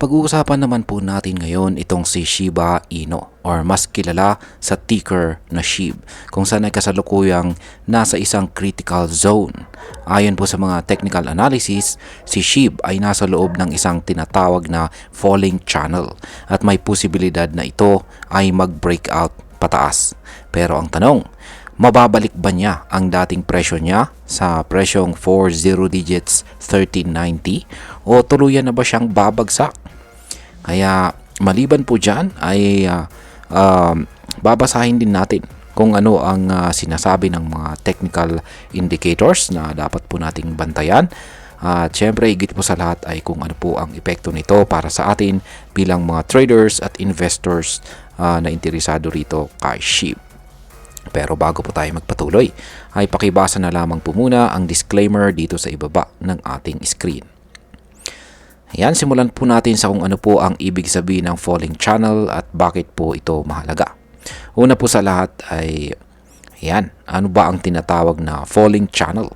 Pag-uusapan naman po natin ngayon itong si Shiba Inu or mas kilala sa ticker na SHIB kung saan ay kasalukuyang nasa isang critical zone. Ayon po sa mga technical analysis, si SHIB ay nasa loob ng isang tinatawag na falling channel at may posibilidad na ito ay mag-breakout pataas. Pero ang tanong, mababalik ba niya ang dating presyo niya sa presyong 40 digits 1390 o tuluyan na ba siyang babagsak? Kaya maliban po dyan ay babasahin din natin kung ano ang sinasabi ng mga technical indicators na dapat po nating bantayan. At syempre higit po sa lahat ay kung ano po ang epekto nito para sa atin bilang mga traders at investors na interesado rito kay SHIB. Pero bago po tayo magpatuloy, ay pakibasa na lamang po muna ang disclaimer dito sa ibaba ng ating screen. Ayan, simulan po natin sa kung ano po ang ibig sabihin ng falling channel at bakit po ito mahalaga. Una po sa lahat ay, ayan, ano ba ang tinatawag na falling channel?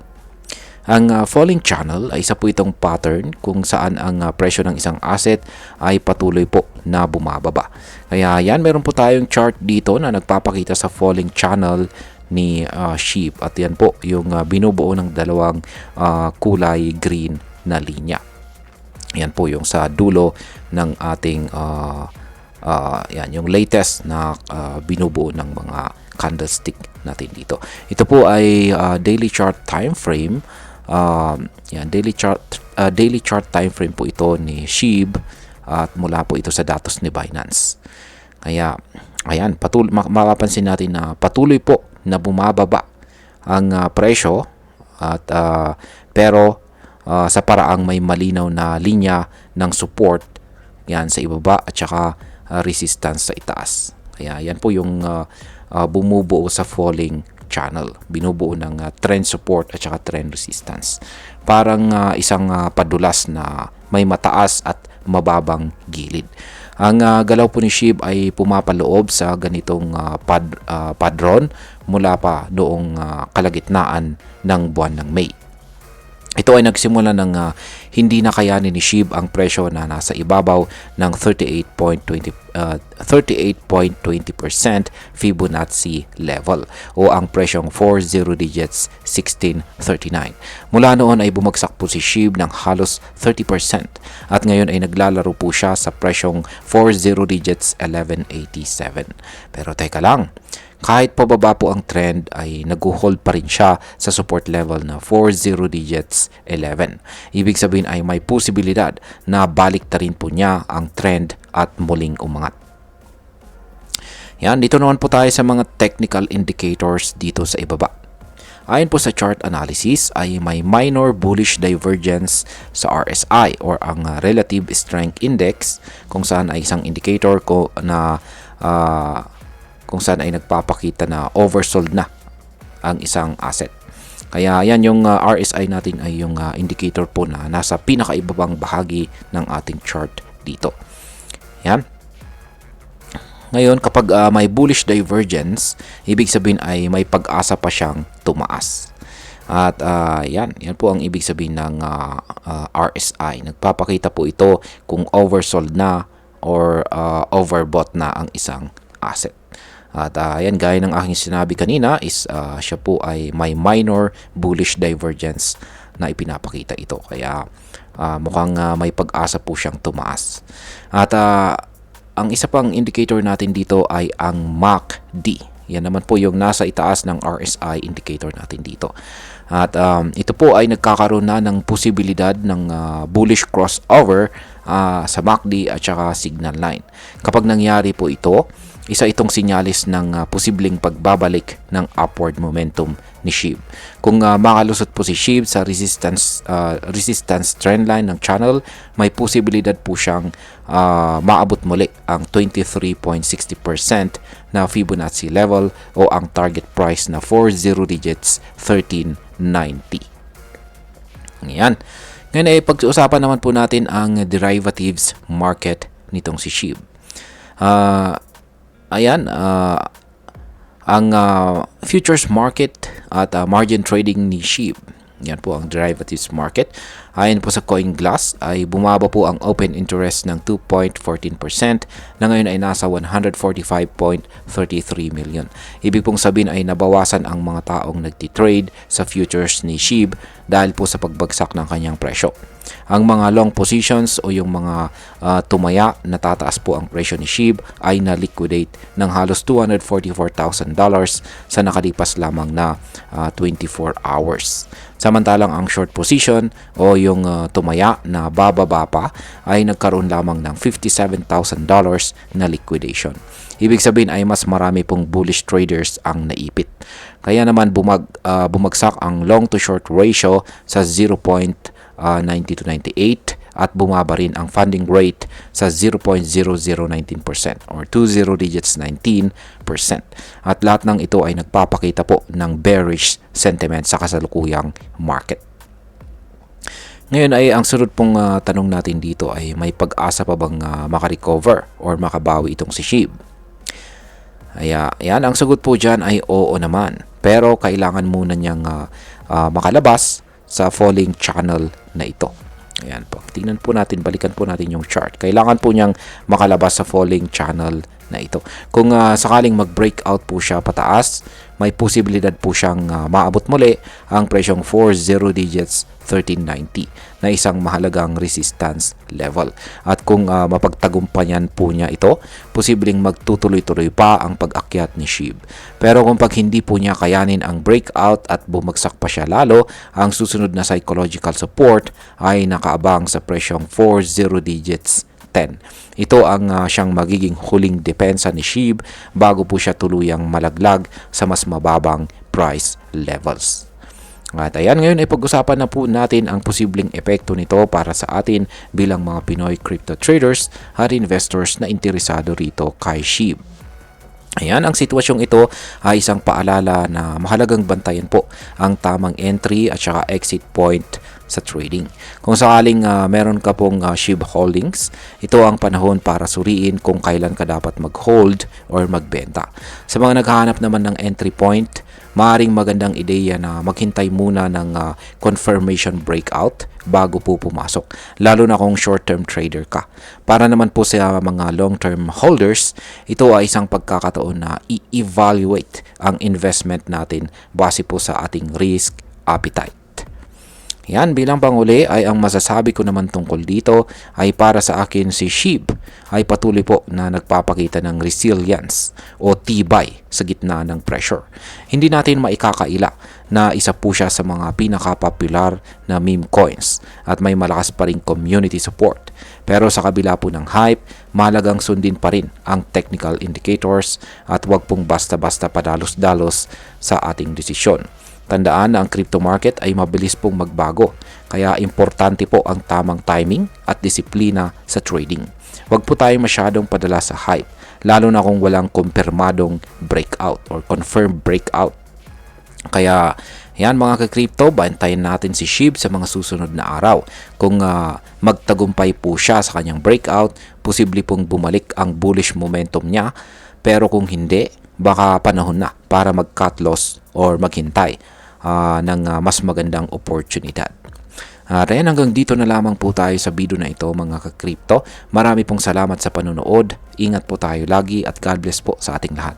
Ang falling channel ay isa po itong pattern kung saan ang presyo ng isang asset ay patuloy po na bumababa. Kaya yan, meron po tayong chart dito na nagpapakita sa falling channel ni SHIB at yan po yung binubuo ng dalawang kulay green na linya. Yan po yung sa dulo ng ating yan, yung latest na binubuo ng mga candlestick natin dito. Ito po ay daily chart time frame. Yan, daily chart time frame po ito ni SHIB at mula po ito sa datos ni Binance. Kaya ayan, mapapansin natin na patuloy po na bumababa ang presyo at pero sa paraang may malinaw na linya ng support yan sa ibaba at saka resistance sa itaas. Kaya yan po yung bumubuo sa falling channel, binubuo ng trend support at saka trend resistance. Parang isang padulas na may mataas at mababang gilid. Ang galaw po ni SHIB ay pumapaloob sa ganitong padron mula pa noong kalagitnaan ng buwan ng May. Ito ay nagsimula ng hindi na kayanin ni SHIB ang presyo na nasa ibabaw ng 38.20% Fibonacci level o ang presyong 40 digits 1639. Mula noon ay bumagsak po si SHIB ng halos 30% at ngayon ay naglalaro po siya sa presyong 40 digits 1187. Pero teka lang, kahit pababa po ang trend ay nag-hold pa rin siya sa support level na 40 digits 11. Ibig sabihin ay may posibilidad na balik ta rin po niya ang trend at muling umangat. Yan, dito naman po tayo sa mga technical indicators dito sa ibaba. Ayon po sa chart analysis ay may minor bullish divergence sa RSI or ang Relative Strength Index kung saan ay isang indicator ko na kung saan ay nagpapakita na oversold na ang isang asset. Kaya yan yung RSI natin ay yung indicator po na nasa pinakaibabang bahagi ng ating chart dito. Yan. Ngayon, kapag may bullish divergence, ibig sabihin ay may pag-asa pa siyang tumaas. At yan po ang ibig sabihin ng RSI. Nagpapakita po ito kung oversold na or overbought na ang isang asset. At yan, gaya ng aking sinabi kanina is siya po ay may minor bullish divergence na ipinapakita ito. Kaya mukhang may pag-asa po siyang tumaas. At ang isa pang indicator natin dito ay ang MACD. Yan naman po yung nasa itaas ng RSI indicator natin dito. At ito po ay nagkakaroon na ng posibilidad ng bullish crossover sa MACD at saka signal line. Kapag nangyari po ito, isa itong sinyalis ng posibleng pagbabalik ng upward momentum ni SHIB. Kung makalusot po si SHIB sa resistance trendline ng channel, may posibilidad po siyang maabot muli ang 23.60% na Fibonacci level o ang target price na 40 digits 1390. Ngayon ay pag-uusapan naman po natin ang derivatives market nitong si SHIB. Ayan, ang futures market at margin trading ni SHIB. Yan po ang derivatives market. Ayon po sa CoinGlass ay bumaba po ang open interest ng 2.14% na ngayon ay nasa 145.33 million. Ibig pong sabihin ay nabawasan ang mga taong nagtitrade sa futures ni SHIB dahil po sa pagbagsak ng kanyang presyo. Ang mga long positions o yung mga tumaya na tataas po ang presyo ni SHIB ay na-liquidate ng halos $244,000 sa nakalipas lamang na 24 hours. Samantalang ang short position o yung tumaya na bababa pa ay nagkaroon lamang ng $57,000 na liquidation. Ibig sabihin ay mas marami pong bullish traders ang naipit. Kaya naman bumagsak ang long to short ratio sa 0.90-98 at bumaba rin ang funding rate sa 0.0019% or 20 digits 19%. At lahat ng ito ay nagpapakita po ng bearish sentiment sa kasalukuyang market. Ngayon ay ang sunod pong tanong natin dito ay may pag-asa pa bang makarecover or makabawi itong si SHIB? Ayan, ang sagot po dyan ay oo naman. Pero kailangan muna niyang makalabas sa falling channel na ito. Ayan po. Tingnan po natin, balikan po natin yung chart. Kailangan po niyang makalabas sa falling channel na ito. Kung sakaling mag-breakout po siya pataas, may posibilidad po siyang maabot muli ang presyong 40 digits 1390 na isang mahalagang resistance level. At kung mapagtagumpayan po niya ito, posibleng magtutuloy-tuloy pa ang pag-akyat ni SHIB. Pero kung pag hindi po niya kayanin ang breakout at bumagsak pa siya lalo, ang susunod na psychological support ay nakaabang sa presyong 40 digits 10. Ito ang siyang magiging huling depensa ni SHIB bago po siya tuluyang malaglag sa mas mababang price levels. At ayan, ngayon ay pag-usapan na po natin ang posibleng epekto nito para sa atin bilang mga Pinoy crypto traders at investors na interesado rito kay SHIB. Ayan, ang sitwasyong ito ay isang paalala na mahalagang bantayan po ang tamang entry at saka exit point sa trading. Kung sakaling meron ka pong SHIB holdings, ito ang panahon para suriin kung kailan ka dapat mag-hold or magbenta. Sa mga naghahanap naman ng entry point, maaaring magandang ideya na maghintay muna ng confirmation breakout bago po pumasok, lalo na kung short-term trader ka. Para naman po sa mga long-term holders, ito ay isang pagkakataon na i-evaluate ang investment natin base po sa ating risk appetite. Yan, bilang panguli ay ang masasabi ko naman tungkol dito ay para sa akin si SHIB ay patuloy po na nagpapakita ng resilience o tibay sa gitna ng pressure. Hindi natin maikakaila na isa po siya sa mga pinaka-popular na meme coins at may malakas pa ring community support. Pero sa kabila po ng hype, mahalagang sundin pa rin ang technical indicators at huwag pong basta-basta padalos-dalos sa ating desisyon. Tandaan na ang crypto market ay mabilis pong magbago, kaya importante po ang tamang timing at disiplina sa trading. Huwag po tayo masyadong padala sa hype, lalo na kung walang kumpirmadong breakout or confirmed breakout. Kaya yan mga ka-crypto, bantayan natin si SHIB sa mga susunod na araw. Kung magtagumpay po siya sa kanyang breakout, posible pong bumalik ang bullish momentum niya. Pero kung hindi, baka panahon na para mag-cut loss or maghintay ng mas magandang oportunidad. At ayan, hanggang dito na lamang po tayo sa video na ito mga ka-crypto. Marami pong salamat sa panonood. Ingat po tayo lagi at God bless po sa ating lahat.